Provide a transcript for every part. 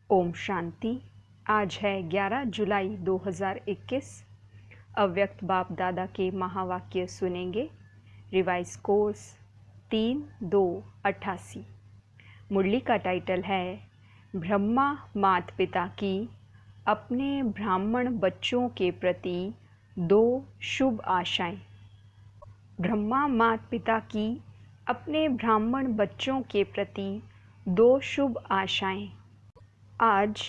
ओम शांति। आज है 11 जुलाई 2021। अव्यक्त बाप दादा के महावाक्य सुनेंगे। Revise course 3-2-88। मुरली का टाइटल है ब्रह्मा माता पिता की अपने ब्राह्मण बच्चों के प्रति 2 शुभ आशाएं। ब्रह्मा माता पिता की अपने ब्राह्मण बच्चों के प्रति 2 शुभ आशाएं। आज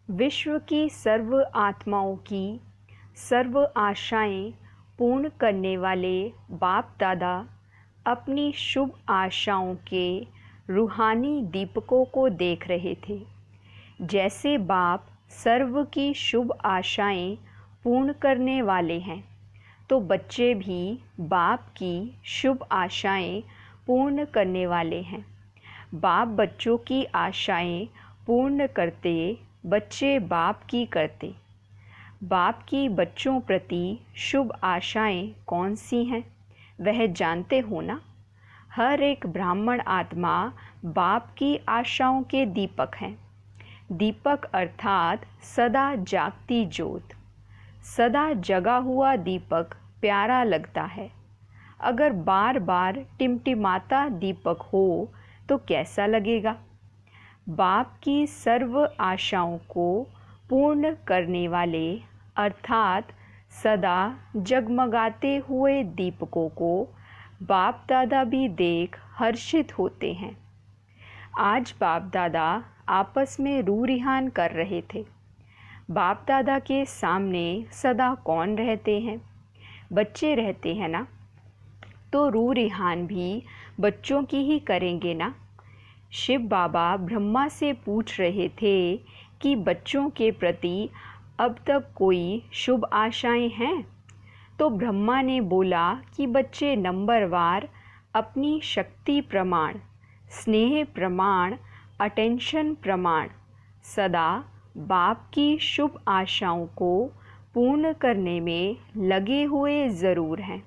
विश्व की सर्व आत्माओं की सर्व आशाएं पूर्ण करने वाले बाप दादा अपनी शुभ आशाओं के रूहानी दीपकों को देख रहे थे। जैसे बाप सर्व की शुभ आशाएं पूर्ण करने वाले हैं, तो बच्चे भी बाप की शुभ आशाएं पूर्ण करने वाले हैं। बाप बच्चों की आशाएं पूर्ण करते, बच्चे बाप की करते। बाप की बच्चों प्रति शुभ आशाएं कौन सी हैं, वह जानते हो ना। हर एक ब्राह्मण आत्मा बाप की आशाओं के दीपक हैं। दीपक अर्थात सदा जागती ज्योत। सदा जगा हुआ दीपक प्यारा लगता है। अगर बार बार टिमटिमाता दीपक हो तो कैसा लगेगा। बाप की सर्व आशाओं को पूर्ण करने वाले अर्थात सदा जगमगाते हुए दीपकों को बाप दादा भी देख हर्षित होते हैं। आज बाप दादा आपस में रू रिहान कर रहे थे। बाप दादा के सामने सदा कौन रहते हैं, बच्चे रहते हैं ना, तो रू रिहान भी बच्चों की ही करेंगे ना। शिव बाबा ब्रह्मा से पूछ रहे थे कि बच्चों के प्रति अब तक कोई शुभ आशाएं हैं। तो ब्रह्मा ने बोला कि बच्चे नंबरवार अपनी शक्ति प्रमाण, स्नेह प्रमाण, अटेंशन प्रमाण सदा बाप की शुभ आशाओं को पूर्ण करने में लगे हुए ज़रूर हैं।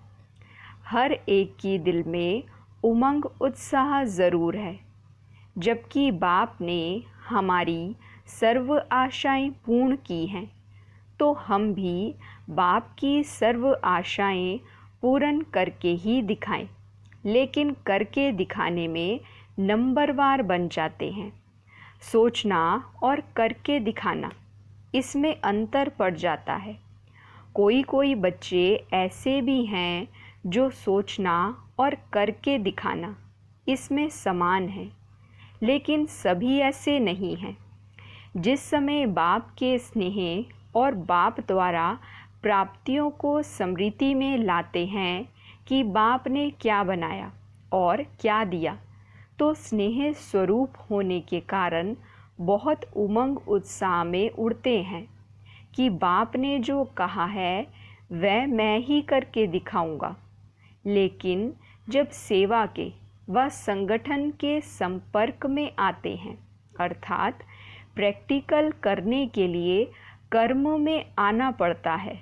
हर एक की दिल में उमंग उत्साह ज़रूर है। जबकि बाप ने हमारी सर्व आशाएं पूर्ण की हैं, तो हम भी बाप की सर्व आशाएं पूर्ण करके ही दिखाएं। लेकिन करके दिखाने में नंबरवार बन जाते हैं। सोचना और करके दिखाना, इसमें अंतर पड़ जाता है। कोई बच्चे ऐसे भी हैं जो सोचना और करके दिखाना इसमें समान है, लेकिन सभी ऐसे नहीं हैं। जिस समय बाप के स्नेह और बाप द्वारा प्राप्तियों को स्मृति में लाते हैं कि बाप ने क्या बनाया और क्या दिया, तो स्नेह स्वरूप होने के कारण बहुत उमंग उत्साह में उड़ते हैं कि बाप ने जो कहा है वह मैं ही करके दिखाऊंगा। लेकिन जब सेवा के व संगठन के संपर्क में आते हैं, अर्थात प्रैक्टिकल करने के लिए कर्म में आना पड़ता है,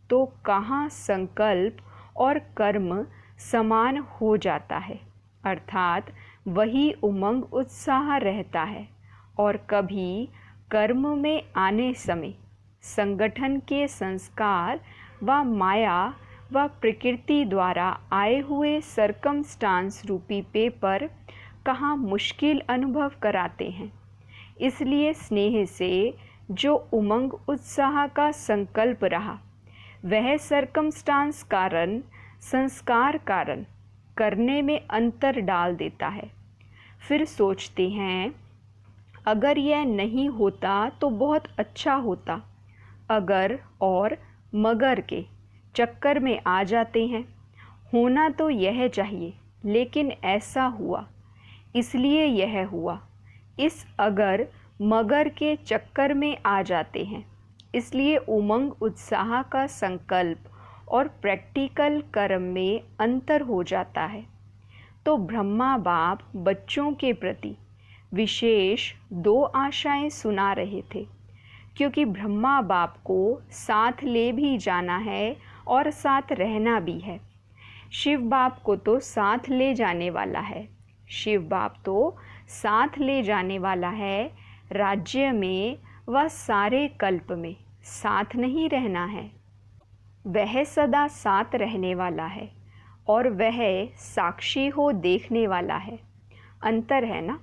तो कहाँ संकल्प और कर्म समान हो जाता है, अर्थात वही उमंग उत्साह रहता है। और कभी कर्म में आने समय संगठन के संस्कार व माया व प्रकृति द्वारा आए हुए सरकमस्टांस रूपी पेपर कहाँ मुश्किल अनुभव कराते हैं। इसलिए स्नेह से जो उमंग उत्साह का संकल्प रहा, वह सरकमस्टांस कारण, संस्कार कारण करने में अंतर डाल देता है। फिर सोचते हैं अगर यह नहीं होता तो बहुत अच्छा होता। अगर और मगर के चक्कर में आ जाते हैं। होना तो यह चाहिए, लेकिन ऐसा हुआ, इसलिए यह हुआ। इस अगर मगर के चक्कर में आ जाते हैं। इसलिए उमंग उत्साह का संकल्प और प्रैक्टिकल कर्म में अंतर हो जाता है। तो ब्रह्मा बाप बच्चों के प्रति विशेष 2 आशाएं सुना रहे थे, क्योंकि ब्रह्मा बाप को साथ ले भी जाना है और साथ रहना भी है। शिव बाप को तो साथ ले जाने वाला है। शिव बाप तो साथ ले जाने वाला है, राज्य में व सारे कल्प में साथ नहीं रहना है। वह सदा साथ रहने वाला है और वह साक्षी हो देखने वाला है। अंतर है ना।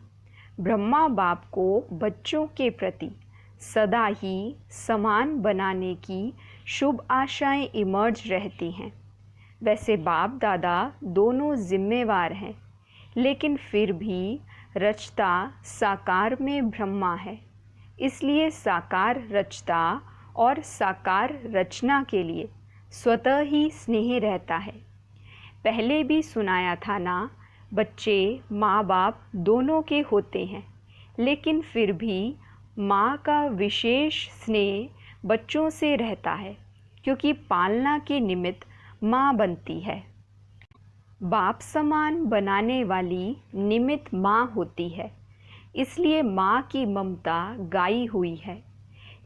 ब्रह्मा बाप को बच्चों के प्रति सदा ही समान बनाने की शुभ आशाएं इमर्ज रहती हैं। वैसे बाप दादा दोनों जिम्मेवार हैं, लेकिन फिर भी रचता साकार में ब्रह्मा है। इसलिए साकार रचता और साकार रचना के लिए स्वतः ही स्नेह रहता है। पहले भी सुनाया था ना, बच्चे माँ बाप दोनों के होते हैं, लेकिन फिर भी माँ का विशेष स्नेह बच्चों से रहता है, क्योंकि पालना के निमित्त माँ बनती है। बाप समान बनाने वाली निमित्त माँ होती है, इसलिए माँ की ममता गाई हुई है।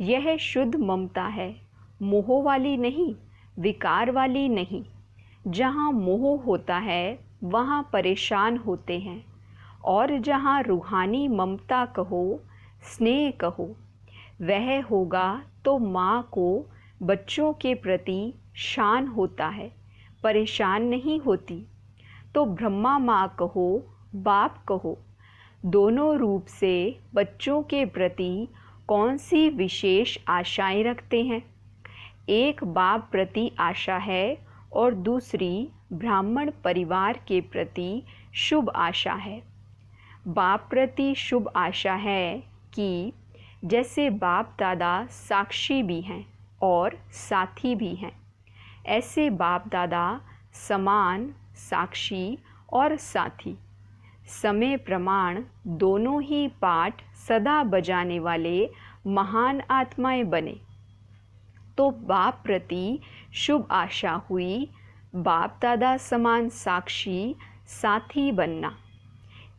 यह शुद्ध ममता है, मोह वाली नहीं, विकार वाली नहीं। जहाँ मोह होता है वहाँ परेशान होते हैं, और जहाँ रूहानी ममता कहो, स्नेह कहो, वह होगा तो माँ को बच्चों के प्रति शान होता है, परेशान नहीं होती। तो ब्रह्मा माँ कहो, बाप कहो, दोनों रूप से बच्चों के प्रति कौन सी विशेष आशाएं रखते हैं। एक बाप प्रति आशा है और दूसरी ब्राह्मण परिवार के प्रति शुभ आशा है। बाप प्रति शुभ आशा है कि जैसे बाप दादा साक्षी भी हैं और साथी भी हैं, ऐसे बाप दादा समान, साक्षी और साथी, समय प्रमाण दोनों ही पाठ सदा बजाने वाले महान आत्माएं बने। तो बाप प्रति शुभ आशा हुई, बाप दादा समान साक्षी, साथी बनना।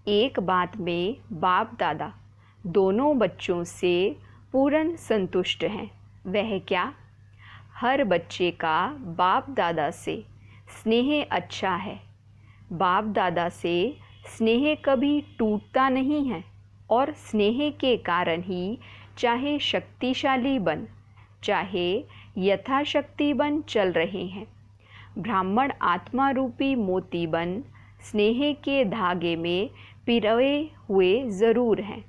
एक बात में बाप दादा दोनों बच्चों से पूर्ण संतुष्ट हैं। वह क्या? हर बच्चे का बाप दादा से स्नेह अच्छा है। बाप दादा से स्नेह कभी टूटता नहीं है, और स्नेह के कारण ही चाहे शक्तिशाली बन, चाहे यथाशक्ति बन चल रहे हैं। ब्राह्मण आत्मा रूपी मोती बन स्नेह के धागे में पिरोए हुए ज़रूर हैं।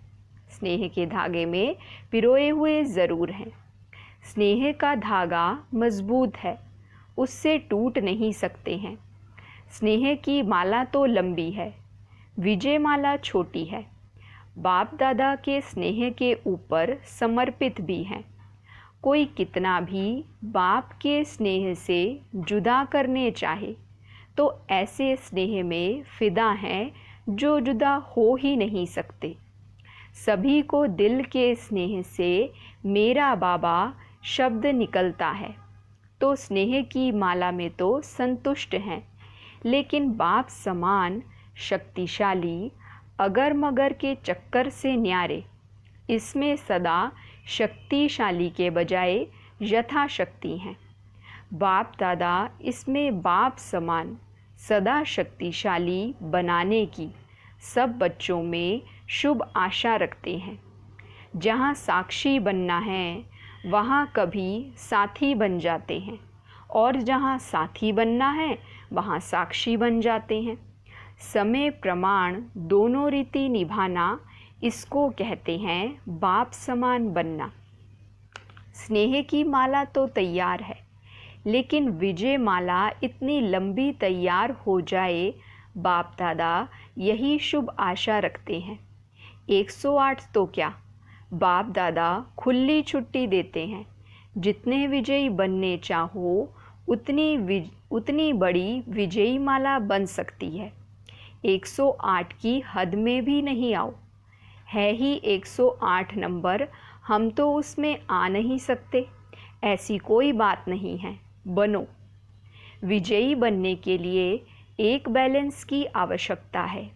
स्नेह के धागे में पिरोए हुए ज़रूर हैं। स्नेह का धागा मजबूत है, उससे टूट नहीं सकते हैं। स्नेह की माला तो लंबी है, विजय माला छोटी है। बाप दादा के स्नेह के ऊपर समर्पित भी हैं। कोई कितना भी बाप के स्नेह से जुदा करने चाहे, तो ऐसे स्नेह में फिदा हैं जो जुदा हो ही नहीं सकते। सभी को दिल के स्नेह से मेरा बाबा शब्द निकलता है, तो स्नेह की माला में तो संतुष्ट हैं। लेकिन बाप समान शक्तिशाली अगर मगर के चक्कर से न्यारे, इसमें सदा शक्तिशाली के बजाय यथाशक्ति हैं। बाप दादा इसमें बाप समान सदा शक्तिशाली बनाने की सब बच्चों में शुभ आशा रखते हैं। जहाँ साक्षी बनना है वहाँ कभी साथी बन जाते हैं, और जहाँ साथी बनना है वहाँ साक्षी बन जाते हैं। समय प्रमाण दोनों रीति निभाना, इसको कहते हैं बाप समान बनना। स्नेह की माला तो तैयार है, लेकिन विजय माला इतनी लंबी तैयार हो जाए, बाप दादा यही शुभ आशा रखते हैं। 108 तो क्या, बाप दादा खुली छुट्टी देते हैं। जितने विजयी बनने चाहो उतनी बड़ी विजयी माला बन सकती है। 108 की हद में भी नहीं आओ। है ही 108 नंबर, हम तो उसमें आ नहीं सकते। ऐसी कोई बात नहीं है, बनो। विजयी बनने के लिए एक बैलेंस की आवश्यकता है।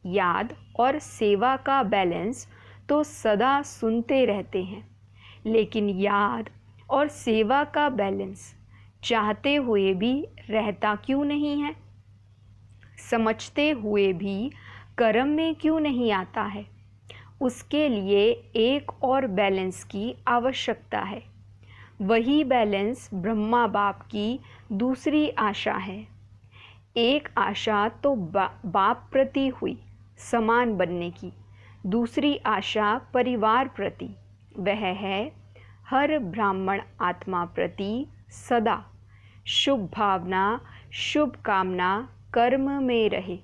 याद और सेवा का बैलेंस तो सदा सुनते रहते हैं, लेकिन याद और सेवा का बैलेंस चाहते हुए भी रहता क्यों नहीं है? समझते हुए भी कर्म में क्यों नहीं आता है? उसके लिए एक और बैलेंस की आवश्यकता है। वही बैलेंस ब्रह्मा बाप की दूसरी आशा है। एक आशा तो बाप प्रति हुई समान बनने की, दूसरी आशा परिवार प्रति, वह है हर ब्राह्मण आत्मा प्रति सदा शुभ भावना, शुभ कामना कर्म में रहे।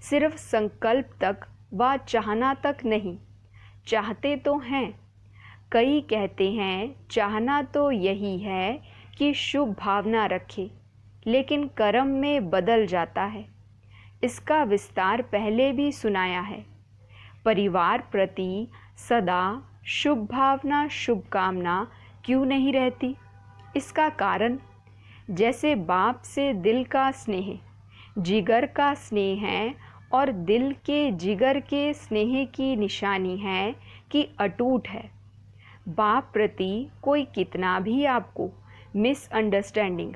सिर्फ संकल्प तक व चाहना तक नहीं, चाहते तो हैं। कई कहते हैं चाहना तो यही है कि शुभ भावना रखे, लेकिन कर्म में बदल जाता है। इसका विस्तार पहले भी सुनाया है। परिवार प्रति सदा शुभ भावना, शुभ कामना क्यों नहीं रहती? इसका कारण, जैसे बाप से दिल का स्नेह, जिगर का स्नेह है, और दिल के जिगर के स्नेह की निशानी है कि अटूट है। बाप प्रति कोई कितना भी आपको मिसअंडरस्टैंडिंग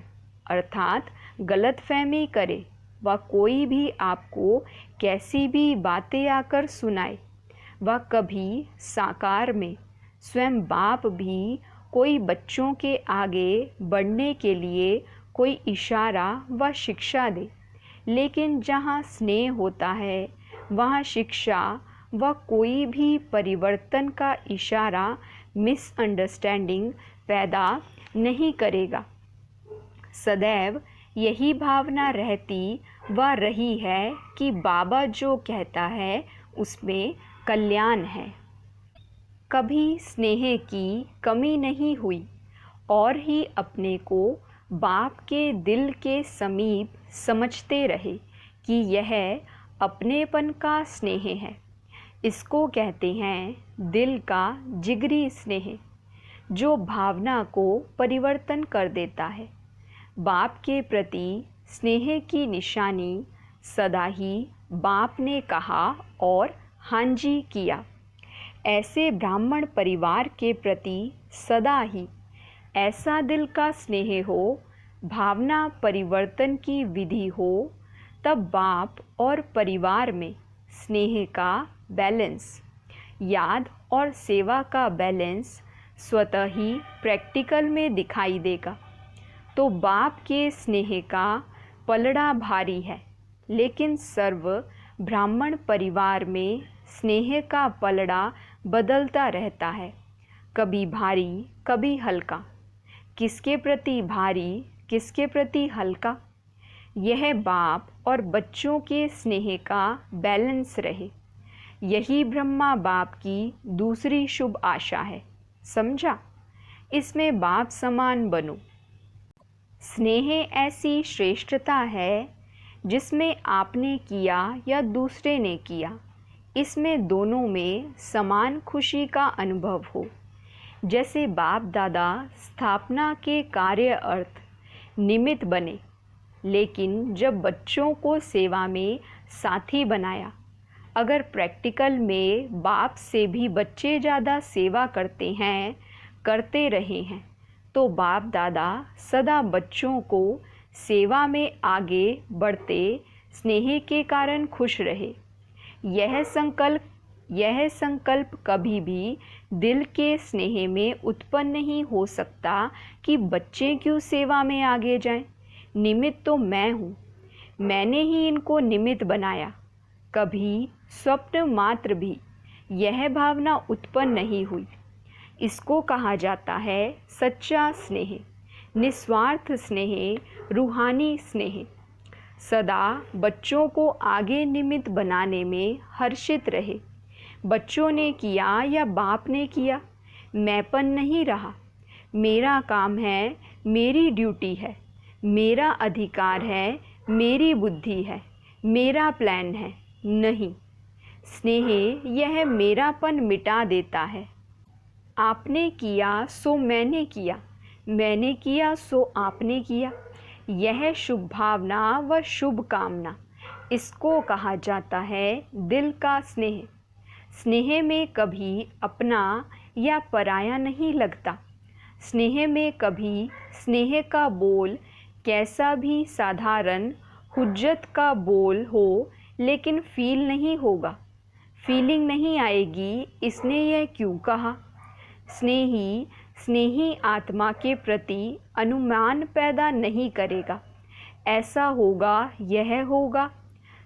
अर्थात गलतफहमी करे, व कोई भी आपको कैसी भी बातें आकर सुनाए, व कभी साकार में स्वयं बाप भी कोई बच्चों के आगे बढ़ने के लिए कोई इशारा व शिक्षा दे, लेकिन जहाँ स्नेह होता है वहाँ शिक्षा व कोई भी परिवर्तन का इशारा मिसअंडरस्टैंडिंग पैदा नहीं करेगा। सदैव यही भावना रहती व रही है कि बाबा जो कहता है उसमें कल्याण है। कभी स्नेह की कमी नहीं हुई और ही अपने को बाप के दिल के समीप समझते रहे कि यह अपनेपन का स्नेह है। इसको कहते हैं दिल का जिगरी स्नेह, जो भावना को परिवर्तन कर देता है। बाप के प्रति स्नेह की निशानी सदा ही बाप ने कहा और हाँ जी किया। ऐसे ब्राह्मण परिवार के प्रति सदा ही ऐसा दिल का स्नेह हो, भावना परिवर्तन की विधि हो, तब बाप और परिवार में स्नेह का बैलेंस, याद और सेवा का बैलेंस स्वतः ही प्रैक्टिकल में दिखाई देगा। तो बाप के स्नेह का पलड़ा भारी है, लेकिन सर्व ब्राह्मण परिवार में स्नेह का पलड़ा बदलता रहता है, कभी भारी कभी हल्का। किसके प्रति भारी, किसके प्रति हल्का? यह बाप और बच्चों के स्नेह का बैलेंस रहे, यही ब्रह्मा बाप की दूसरी शुभ आशा है। समझा? इसमें बाप समान बनो। स्नेह ऐसी श्रेष्ठता है जिसमें आपने किया या दूसरे ने किया, इसमें दोनों में समान खुशी का अनुभव हो। जैसे बाप दादा स्थापना के कार्य अर्थ निमित्त बने, लेकिन जब बच्चों को सेवा में साथी बनाया, अगर प्रैक्टिकल में बाप से भी बच्चे ज़्यादा सेवा करते रहे हैं, तो बाप दादा सदा बच्चों को सेवा में आगे बढ़ते स्नेह के कारण खुश रहे। यह संकल्प कभी भी दिल के स्नेह में उत्पन्न नहीं हो सकता कि बच्चे क्यों सेवा में आगे जाएं। निमित्त तो मैं हूँ, मैंने ही इनको निमित्त बनाया। कभी स्वप्न मात्र भी यह भावना उत्पन्न नहीं हुई। इसको कहा जाता है सच्चा स्नेह, निस्वार्थ स्नेह, रूहानी स्नेह। सदा बच्चों को आगे निमित्त बनाने में हर्षित रहे। बच्चों ने किया या बाप ने किया, मैंपन नहीं रहा। मेरा काम है, मेरी ड्यूटी है, मेरा अधिकार है, मेरी बुद्धि है, मेरा प्लान है। नहीं, स्नेह यह मेरापन मिटा देता है। आपने किया सो मैंने किया, मैंने किया सो आपने किया। यह शुभ भावना व शुभ कामना, इसको कहा जाता है दिल का स्नेह। स्नेह में कभी अपना या पराया नहीं लगता। स्नेह में कभी स्नेह का बोल कैसा भी साधारण हुज्जत का बोल हो, लेकिन फील नहीं होगा। फीलिंग नहीं आएगी इसने यह क्यों कहा। स्नेही स्नेही आत्मा के प्रति अनुमान पैदा नहीं करेगा, ऐसा होगा यह होगा।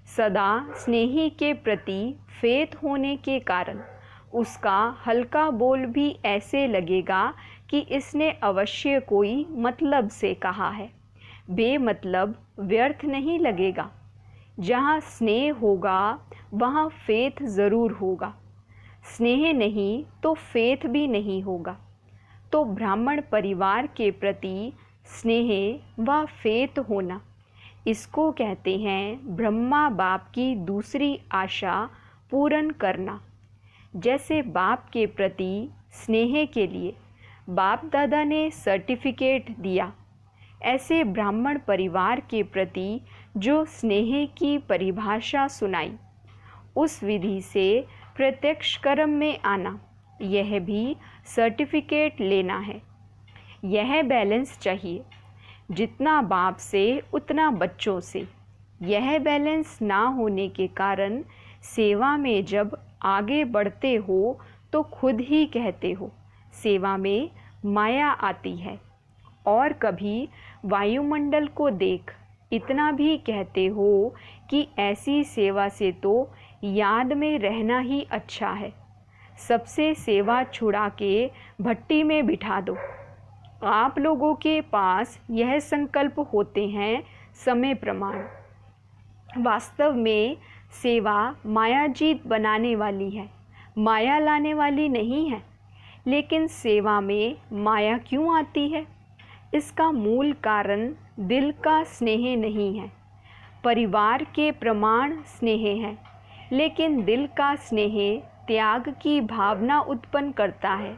सदा स्नेही के प्रति फेथ होने के कारण उसका हल्का बोल भी ऐसे लगेगा कि इसने अवश्य कोई मतलब से कहा है, बेमतलब व्यर्थ नहीं लगेगा। जहाँ स्नेह होगा वहाँ फेथ ज़रूर होगा, स्नेह नहीं तो फेथ भी नहीं होगा। तो ब्राह्मण परिवार के प्रति स्नेह व फेथ होना, इसको कहते हैं ब्रह्मा बाप की दूसरी आशा पूर्ण करना। जैसे बाप के प्रति स्नेह के लिए बाप दादा ने सर्टिफिकेट दिया, ऐसे ब्राह्मण परिवार के प्रति जो स्नेह की परिभाषा सुनाई, उस विधि से प्रत्यक्ष कर्म में आना, यह भी सर्टिफिकेट लेना है। यह बैलेंस चाहिए, जितना बाप से उतना बच्चों से। यह बैलेंस ना होने के कारण सेवा में जब आगे बढ़ते हो तो खुद ही कहते हो सेवा में माया आती है, और कभी वायुमंडल को देख इतना भी कहते हो कि ऐसी सेवा से तो याद में रहना ही अच्छा है, सबसे सेवा छुड़ा के भट्टी में बिठा दो। आप लोगों के पास यह संकल्प होते हैं समय प्रमाण। वास्तव में सेवा मायाजीत बनाने वाली है, माया लाने वाली नहीं है। लेकिन सेवा में माया क्यों आती है? इसका मूल कारण दिल का स्नेह नहीं है। परिवार के प्रमाण स्नेह है, लेकिन दिल का स्नेह त्याग की भावना उत्पन्न करता है।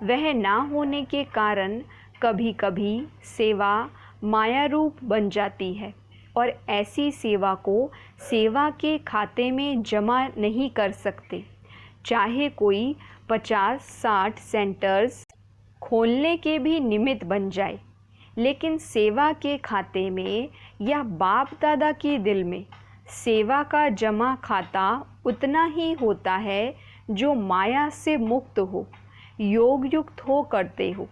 वह ना होने के कारण कभी कभी सेवा माया रूप बन जाती है, और ऐसी सेवा को सेवा के खाते में जमा नहीं कर सकते। चाहे कोई 50-60 सेंटर्स खोलने के भी निमित्त बन जाए, लेकिन सेवा के खाते में या बाप दादा के दिल में सेवा का जमा खाता उतना ही होता है जो माया से मुक्त हो, योग युक्त हो करते हो।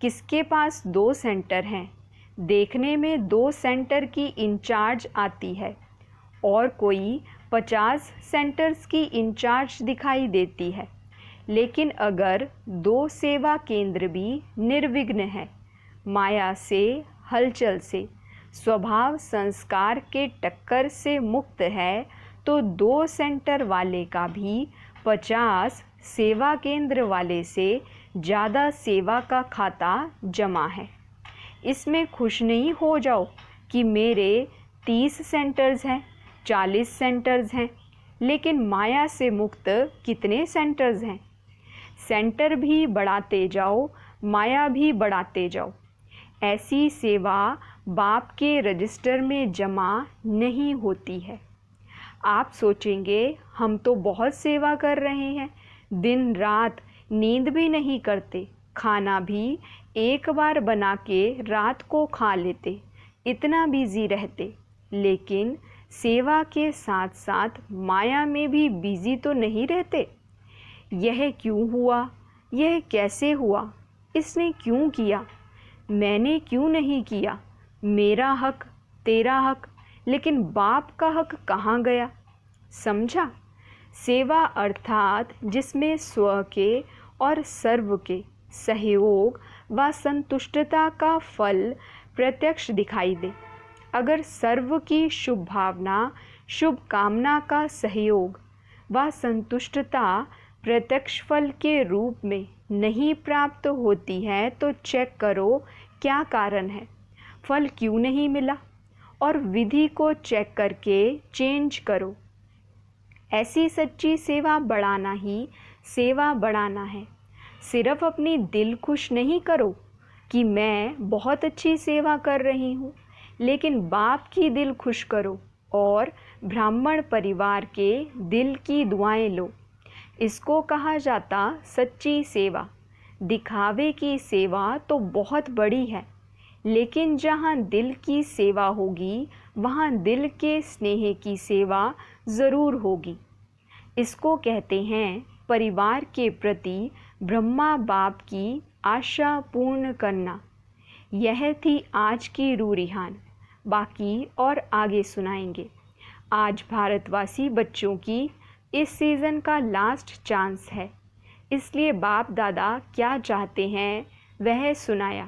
किसके पास 2 सेंटर हैं, देखने में 2 सेंटर की इंचार्ज आती है और कोई 50 सेंटर्स की इंचार्ज दिखाई देती है। लेकिन अगर 2 सेवा केंद्र भी निर्विघ्न है, माया से, हलचल से, स्वभाव संस्कार के टक्कर से मुक्त है, तो 2 सेंटर वाले का भी 50 सेवा केंद्र वाले से ज़्यादा सेवा का खाता जमा है। इसमें खुश नहीं हो जाओ कि मेरे 30 सेंटर्स हैं, 40 सेंटर्स हैं, लेकिन माया से मुक्त कितने सेंटर्स हैं? सेंटर भी बढ़ाते जाओ, माया भी बढ़ाते जाओ। ऐसी सेवा बाप के रजिस्टर में जमा नहीं होती है। आप सोचेंगे हम तो बहुत सेवा कर रहे हैं, दिन रात नींद भी नहीं करते, खाना भी एक बार बना के रात को खा लेते, इतना बिजी रहते, लेकिन सेवा के साथ साथ माया में भी बिजी तो नहीं रहते। यह क्यों हुआ? यह कैसे हुआ? इसने क्यों किया? मैंने क्यों नहीं किया? मेरा हक, तेरा हक, लेकिन बाप का हक कहाँ गया? समझा? सेवा अर्थात जिसमें स्व के और सर्व के सहयोग व संतुष्टता का फल प्रत्यक्ष दिखाई दे। अगर सर्व की शुभ भावना, शुभ कामना का सहयोग व संतुष्टता प्रत्यक्ष फल के रूप में नहीं प्राप्त होती है, तो चेक करो क्या कारण है, फल क्यों नहीं मिला, और विधि को चेक करके चेंज करो। ऐसी सच्ची सेवा बढ़ाना ही सेवा बढ़ाना है। सिर्फ अपनी दिल खुश नहीं करो कि मैं बहुत अच्छी सेवा कर रही हूँ, लेकिन बाप की दिल खुश करो और ब्राह्मण परिवार के दिल की दुआएं लो। इसको कहा जाता सच्ची सेवा। दिखावे की सेवा तो बहुत बड़ी है, लेकिन जहाँ दिल की सेवा होगी वहाँ दिल के स्नेह की सेवा ज़रूर होगी। इसको कहते हैं परिवार के प्रति ब्रह्मा बाप की आशा पूर्ण करना। यह थी आज की रूरिहान, बाकी और आगे सुनाएंगे। आज भारतवासी बच्चों की इस सीज़न का लास्ट चांस है, इसलिए बाप दादा क्या चाहते हैं वह सुनाया।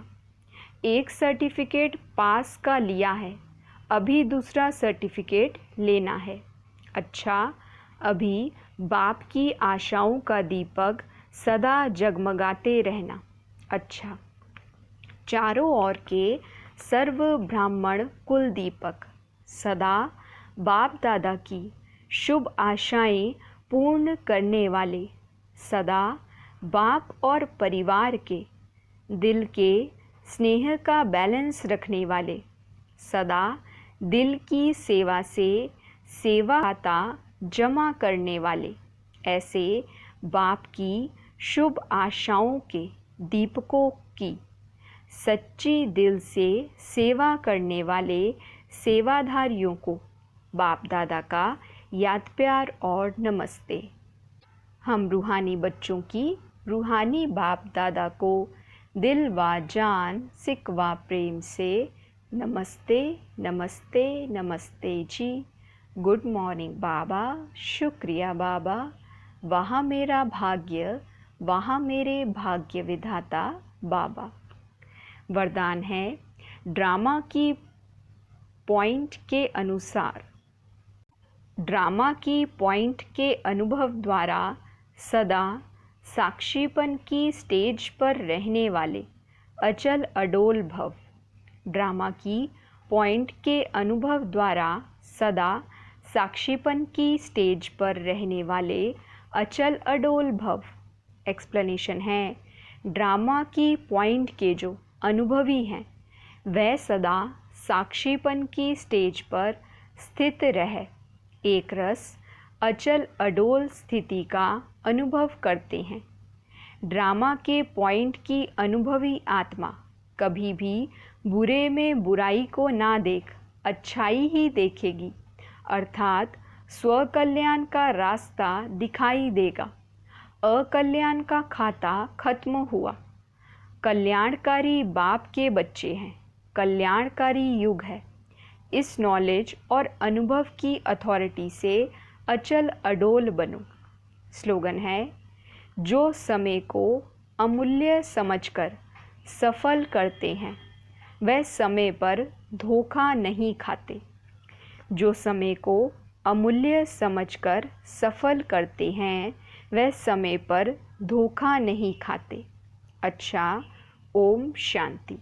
एक सर्टिफिकेट पास का लिया है, अभी दूसरा सर्टिफिकेट लेना है। अच्छा, अभी बाप की आशाओं का दीपक सदा जगमगाते रहना। अच्छा, चारों ओर के सर्व ब्राह्मण कुल दीपक सदा बाप दादा की शुभ आशाएं पूर्ण करने वाले, सदा बाप और परिवार के दिल के स्नेह का बैलेंस रखने वाले, सदा दिल की सेवा से सेवा खाता जमा करने वाले, ऐसे बाप की शुभ आशाओं के दीपकों की सच्ची दिल से सेवा करने वाले सेवाधारियों को बाप दादा का याद प्यार और नमस्ते। हम रूहानी बच्चों की रूहानी बाप दादा को दिल व जान सिक व प्रेम से नमस्ते नमस्ते नमस्ते जी। गुड मॉर्निंग बाबा, शुक्रिया बाबा, वहाँ मेरा भाग्य, वहाँ मेरे भाग्य विधाता बाबा। वरदान है ड्रामा की पॉइंट के अनुसार। ड्रामा की पॉइंट के अनुभव द्वारा सदा साक्षीपन की स्टेज पर रहने वाले अचल अडोल भव। ड्रामा की पॉइंट के अनुभव द्वारा सदा साक्षीपन की स्टेज पर रहने वाले अचल अडोल भव। एक्सप्लेनेशन है, ड्रामा की पॉइंट के जो अनुभवी हैं वह सदा साक्षीपन की स्टेज पर स्थित रह एक रस अचल अडोल स्थिति का अनुभव करते हैं। ड्रामा के पॉइंट की अनुभवी आत्मा कभी भी बुरे में बुराई को ना देख अच्छाई ही देखेगी, अर्थात स्वकल्याण का रास्ता दिखाई देगा। अकल्याण का खाता खत्म हुआ। कल्याणकारी बाप के बच्चे हैं, कल्याणकारी युग है। इस नॉलेज और अनुभव की अथॉरिटी से अचल अडोल बनो। स्लोगन है, जो समय को अमूल्य समझकर सफल करते हैं वह समय पर धोखा नहीं खाते। जो समय को अमूल्य समझकर सफल करते हैं वह समय पर धोखा नहीं खाते। अच्छा, ओम शांति।